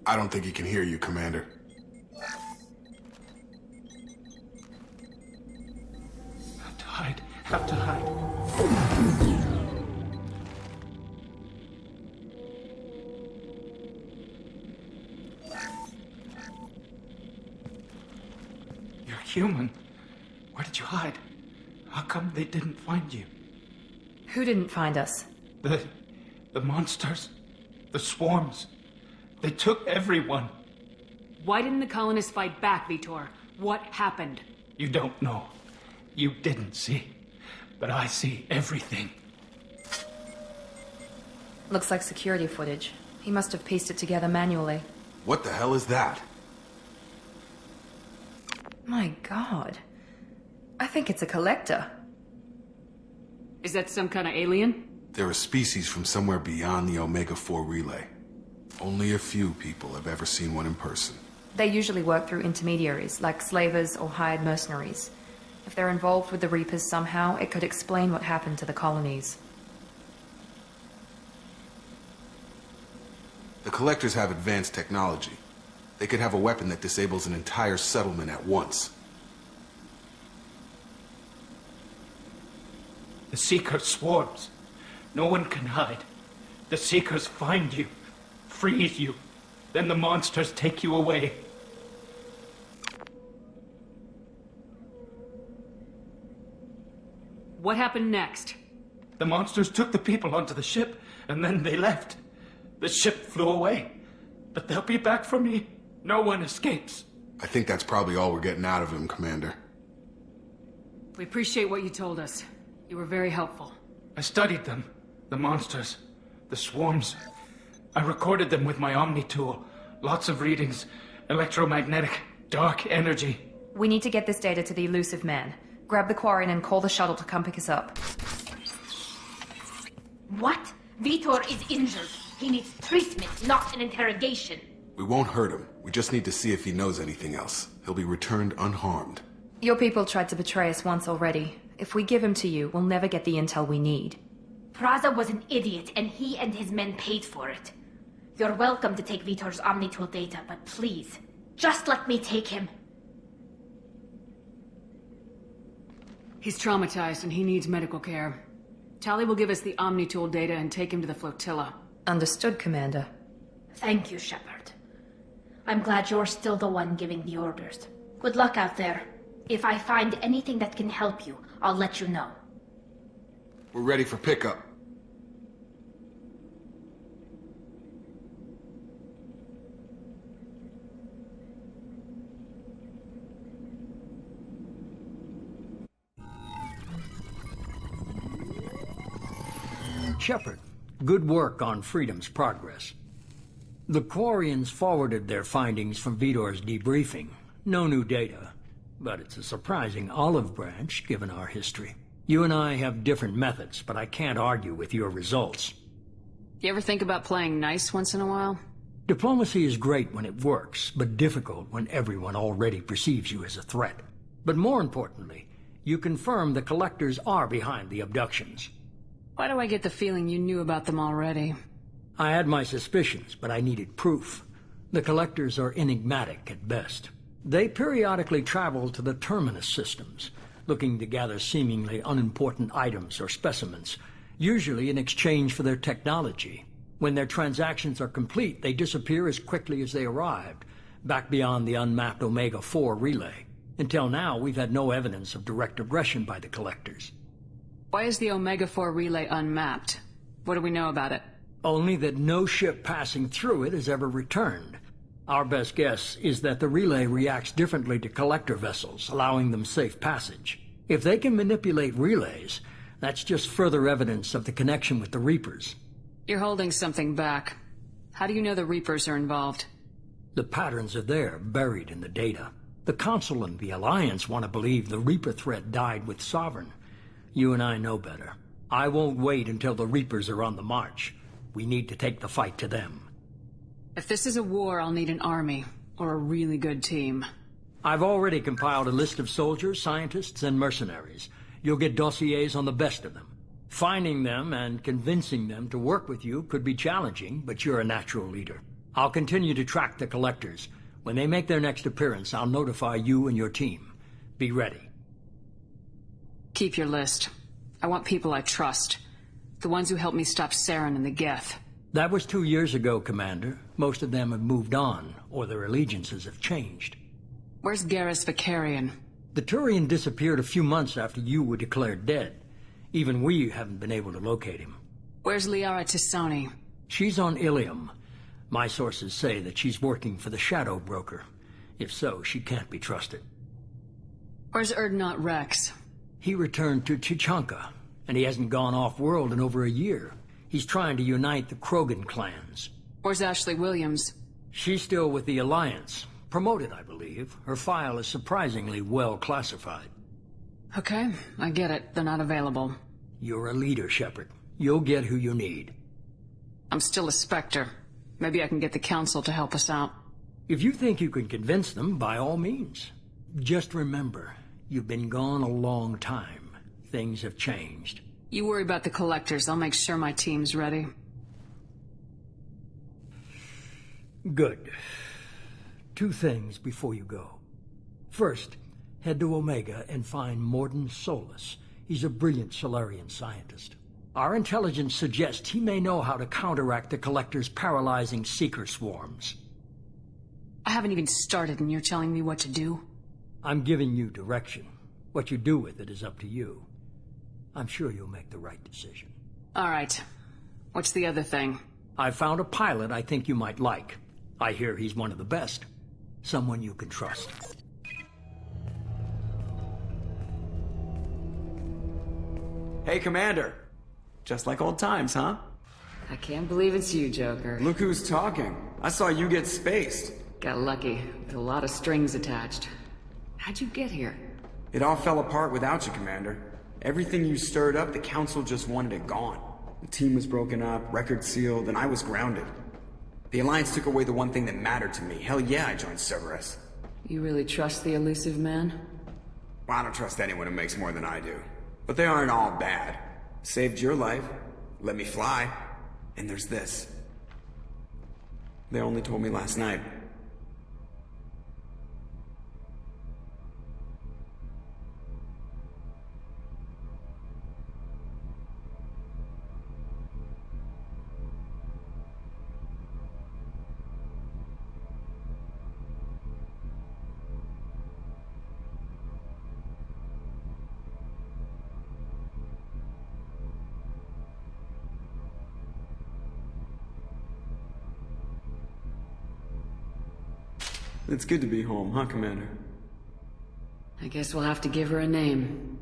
Speaker 11: I don't think he can hear you, Commander.
Speaker 15: Have to hide. Have to hide. You're human. Where did you hide? How come they didn't find you?
Speaker 1: Who didn't find us?
Speaker 15: The monsters. The swarms. They took everyone.
Speaker 7: Why didn't the colonists fight back, Vitor? What happened?
Speaker 15: You don't know. You didn't see. But I see everything.
Speaker 1: Looks like security footage. He must have pieced it together manually.
Speaker 11: What the hell is that?
Speaker 1: My god. I think it's a collector.
Speaker 7: Is that some kind of alien?
Speaker 11: They're a species from somewhere beyond the Omega-4 relay. Only a few people have ever seen one in person.
Speaker 1: They usually work through intermediaries, like slavers or hired mercenaries. If they're involved with the Reapers somehow, it could explain what happened to the colonies.
Speaker 11: The Collectors have advanced technology. They could have a weapon that disables an entire settlement at once.
Speaker 15: The Seeker swarms. No one can hide. The Seekers find you, freeze you, then the monsters take you away.
Speaker 7: What happened next?
Speaker 15: The monsters took the people onto the ship, and then they left. The ship flew away. But they'll be back for me. No one escapes.
Speaker 11: I think that's probably all we're getting out of him, Commander.
Speaker 7: We appreciate what you told us. You were very helpful.
Speaker 15: I studied them. The monsters. The swarms. I recorded them with my Omni tool. Lots of readings. Electromagnetic. Dark energy.
Speaker 1: We need to get this data to the elusive man. Grab the Quarian and call the shuttle to come pick us up.
Speaker 14: What? Vitor is injured. He needs treatment, not an interrogation.
Speaker 11: We won't hurt him. We just need to see if he knows anything else. He'll be returned unharmed.
Speaker 1: Your people tried to betray us once already. If we give him to you, we'll never get the intel we need.
Speaker 14: Praza was an idiot, and he and his men paid for it. You're welcome to take Vitor's Omnitool data, but please, just let me take him.
Speaker 7: He's traumatized and he needs medical care. Tali will give us the Omnitool data and take him to the flotilla.
Speaker 1: Understood, Commander.
Speaker 14: Thank you, Shepard. I'm glad you're still the one giving the orders. Good luck out there. If I find anything that can help you, I'll let you know.
Speaker 11: We're ready for pickup.
Speaker 2: Shepard, good work on Freedom's progress. The Quarians forwarded their findings from Vitor's debriefing. No new data, but it's a surprising olive branch given our history. You and I have different methods, but I can't argue with your results.
Speaker 7: You ever think about playing nice once in a while?
Speaker 2: Diplomacy is great when it works, but difficult when everyone already perceives you as a threat. But more importantly, you confirm the Collectors are behind the abductions.
Speaker 7: Why do I get the feeling you knew about them already?
Speaker 2: I had my suspicions, but I needed proof. The Collectors are enigmatic at best. They periodically travel to the terminus systems, looking to gather seemingly unimportant items or specimens, usually in exchange for their technology. When their transactions are complete, they disappear as quickly as they arrived, back beyond the unmapped Omega-4 relay. Until now, we've had no evidence of direct aggression by the Collectors.
Speaker 7: Why is the Omega-4 relay unmapped? What do we know about it?
Speaker 2: Only that no ship passing through it has ever returned. Our best guess is that the relay reacts differently to Collector vessels, allowing them safe passage. If they can manipulate relays, that's just further evidence of the connection with the Reapers.
Speaker 7: You're holding something back. How do you know the Reapers are involved?
Speaker 2: The patterns are there, buried in the data. The Council and the Alliance want to believe the Reaper threat died with Sovereign. You and I know better. I won't wait until the Reapers are on the march. We need to take the fight to them.
Speaker 7: If this is a war, I'll need an army, or a really good team.
Speaker 2: I've already compiled a list of soldiers, scientists, and mercenaries. You'll get dossiers on the best of them. Finding them and convincing them to work with you could be challenging, but you're a natural leader. I'll continue to track the Collectors. When they make their next appearance, I'll notify you and your team. Be ready.
Speaker 7: Keep your list. I want people I trust. The ones who helped me stop Saren and the Geth.
Speaker 2: That was 2 years ago, Commander. Most of them have moved on, or their allegiances have changed.
Speaker 7: Where's Garrus Vicarian?
Speaker 2: The Turian disappeared a few months after you were declared dead. Even we haven't been able to locate him.
Speaker 7: Where's Liara Tisoni?
Speaker 2: She's on Ilium. My sources say that she's working for the Shadow Broker. If so, she can't be trusted.
Speaker 7: Where's Erdnot Rex?
Speaker 2: He returned to Chichanka, and he hasn't gone off-world in over a year. He's trying to unite the Krogan clans.
Speaker 7: Where's Ashley Williams?
Speaker 2: She's still with the Alliance, Promoted, I believe. Her file is surprisingly well classified.
Speaker 7: Okay, I get it. They're not available.
Speaker 2: You're a leader, Shepard. You'll get who you need.
Speaker 7: I'm still a Spectre. Maybe I can get the Council to help us out.
Speaker 2: If you think you can convince them, by all means. Just remember, you've been gone a long time. Things have changed.
Speaker 7: You worry about the Collectors. I'll make sure my team's ready.
Speaker 2: Good. 2 things before you go. First, head to Omega and find Morden Solus. He's a brilliant Solarian scientist. Our intelligence suggests he may know how to counteract the Collector's paralyzing Seeker swarms.
Speaker 7: I haven't even started and you're telling me what to do?
Speaker 2: I'm giving you direction. What you do with it is up to you. I'm sure you'll make the right decision.
Speaker 7: All right. What's the other thing?
Speaker 2: I found a pilot I think you might like. I hear he's one of the best. Someone you can trust.
Speaker 3: Hey, Commander. Just like old times, huh?
Speaker 7: I can't believe it's you, Joker.
Speaker 3: Look who's talking. I saw you get spaced.
Speaker 7: Got lucky, with a lot of strings attached. How'd you get here?
Speaker 3: It all fell apart without you, Commander. Everything you stirred up, the Council just wanted it gone. The team was broken up, record sealed, and I was grounded. The Alliance took away the one thing that mattered to me. Hell yeah, I joined Cerberus.
Speaker 7: You really trust the elusive man?
Speaker 3: Well, I don't trust anyone who makes more than I do. But they aren't all bad. Saved your life, let me fly, and there's this. They only told me last night. It's good to be home, huh, Commander?
Speaker 7: I guess we'll have to give her a name.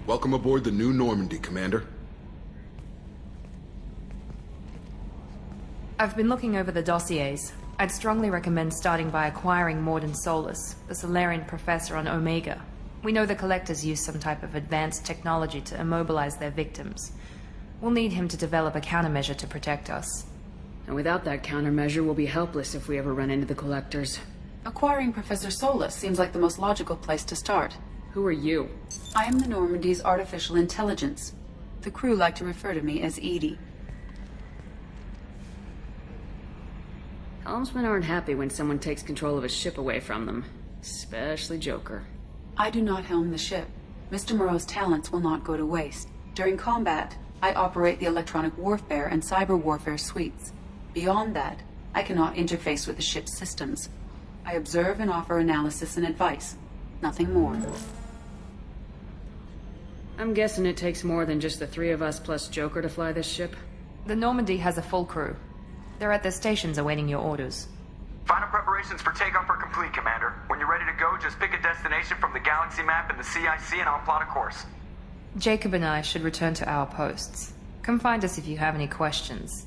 Speaker 11: Welcome aboard the New Normandy, Commander.
Speaker 1: I've been looking over the dossiers. I'd strongly recommend starting by acquiring Morden Solus, the Solarian professor on Omega. We know the Collectors use some type of advanced technology to immobilize their victims. We'll need him to develop a countermeasure to protect us.
Speaker 7: And without that countermeasure, we'll be helpless if we ever run into the Collectors.
Speaker 16: Acquiring Professor Solus seems like the most logical place to start.
Speaker 7: Who are you?
Speaker 16: I am the Normandy's artificial intelligence. The crew like to refer to me as Edie.
Speaker 7: Helmsmen aren't happy when someone takes control of a ship away from them. Especially Joker.
Speaker 16: I do not helm the ship. Mr. Moreau's talents will not go to waste. During combat, I operate the electronic warfare and cyber warfare suites. Beyond that, I cannot interface with the ship's systems. I observe and offer analysis and advice. Nothing more.
Speaker 7: I'm guessing it takes more than just the three of us plus Joker to fly this ship?
Speaker 1: The Normandy has a full crew. They're at their stations awaiting your orders.
Speaker 17: Final preparations for takeoff are complete, Commander. When you're ready to go, just pick a destination from the galaxy map and the CIC and I'll plot a course.
Speaker 1: Jacob and I should return to our posts. Come find us if you have any questions.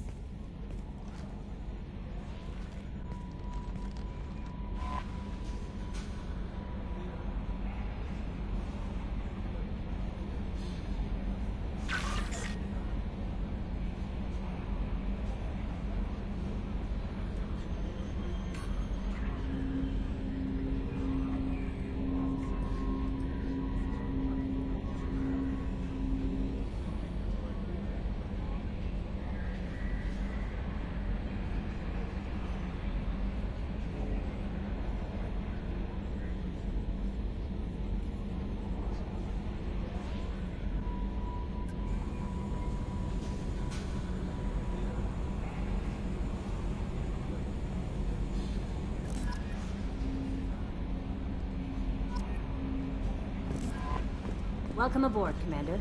Speaker 18: Welcome aboard, Commander.